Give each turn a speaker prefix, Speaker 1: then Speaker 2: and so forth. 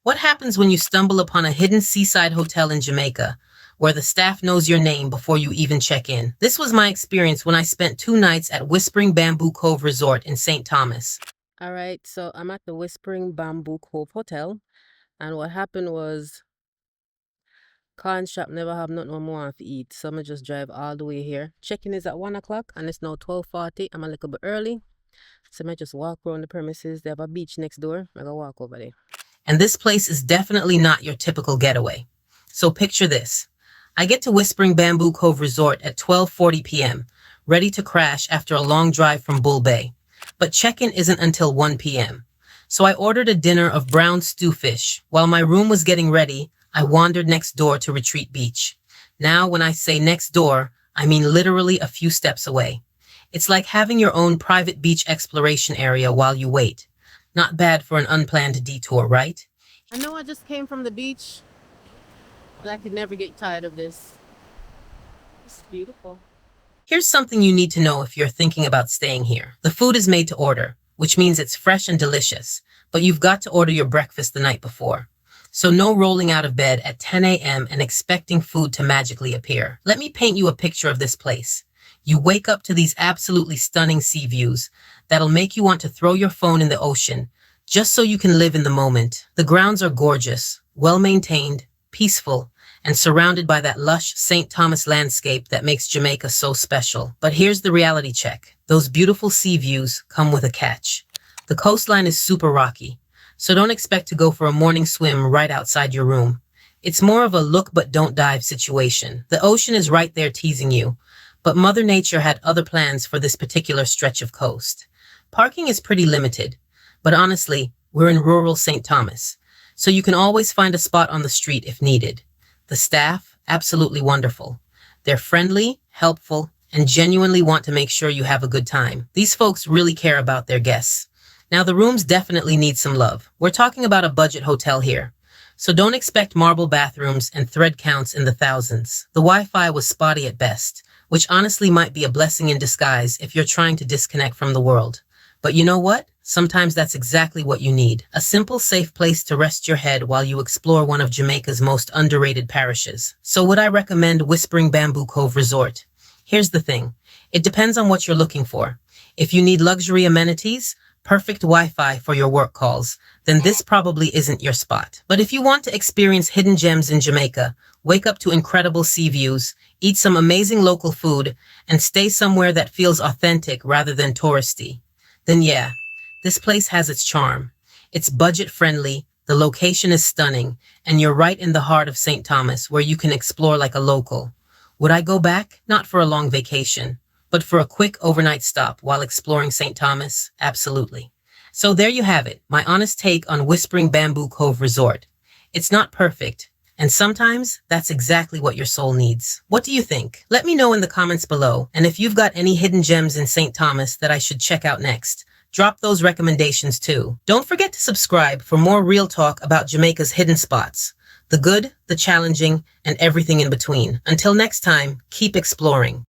Speaker 1: What happens when you stumble upon a hidden seaside hotel in Jamaica, where the staff knows your name before you even check in? This was my experience when I spent 2 nights at Whispering Bamboo Cove Resort in St. Thomas. All right, so I'm at the Whispering Bamboo Cove Hotel, and what happened was, Khan shop never have nothing more I want to eat, so I'm just drive all the way here. Check-in is at 1 o'clock, and it's now 12:40. I'm a little bit early, so I just walk around the premises. They have a beach next door. I go walk over there. And this place is definitely not your typical getaway. So picture this. I get to Whispering Bamboo Cove Resort at 12:40 p.m., ready to crash after a long drive from Bull Bay. But check-in isn't until 1 p.m. So I ordered a dinner of brown stew fish. While my room was getting ready, I wandered next door to Retreat Beach. Now, when I say next door, I mean literally a few steps away. It's like having your own private beach exploration area while you wait. Not bad for an unplanned detour, right? I know I just came from the beach, but I could never get tired of this. It's beautiful. Here's something you need to know if you're thinking about staying here. The food is made to order, which means it's fresh and delicious, but you've got to order your breakfast the night before. So no rolling out of bed at 10 a.m. and expecting food to magically appear. Let me paint you a picture of this place. You wake up to these absolutely stunning sea views that'll make you want to throw your phone in the ocean just so you can live in the moment. The grounds are gorgeous, well-maintained, peaceful, and surrounded by that lush St. Thomas landscape that makes Jamaica so special. But here's the reality check. Those beautiful sea views come with a catch. The coastline is super rocky, so don't expect to go for a morning swim right outside your room. It's more of a look but don't dive situation. The ocean is right there teasing you, but Mother Nature had other plans for this particular stretch of coast. Parking is pretty limited, but honestly, we're in rural St. Thomas, so you can always find a spot on the street if needed. The staff, absolutely wonderful. They're friendly, helpful, and genuinely want to make sure you have a good time. These folks really care about their guests. Now, the rooms definitely need some love. We're talking about a budget hotel here, so don't expect marble bathrooms and thread counts in the thousands. The Wi-Fi was spotty at best, which honestly might be a blessing in disguise if you're trying to disconnect from the world. But you know what? Sometimes that's exactly what you need. A simple, safe place to rest your head while you explore one of Jamaica's most underrated parishes. So would I recommend Whispering Bamboo Cove Resort? Here's the thing. It depends on what you're looking for. If you need luxury amenities, perfect Wi-Fi for your work calls, then this probably isn't your spot. But if you want to experience hidden gems in Jamaica, wake up to incredible sea views, eat some amazing local food, and stay somewhere that feels authentic rather than touristy, then yeah, this place has its charm. It's budget-friendly, the location is stunning, and you're right in the heart of St. Thomas where you can explore like a local. Would I go back? Not for a long vacation, but for a quick overnight stop while exploring St. Thomas? Absolutely. So there you have it, my honest take on Whispering Bamboo Cove Resort. It's not perfect, and sometimes that's exactly what your soul needs. What do you think? Let me know in the comments below, and if you've got any hidden gems in St. Thomas that I should check out next, drop those recommendations too. Don't forget to subscribe for more real talk about Jamaica's hidden spots. The good, the challenging, and everything in between. Until next time, keep exploring.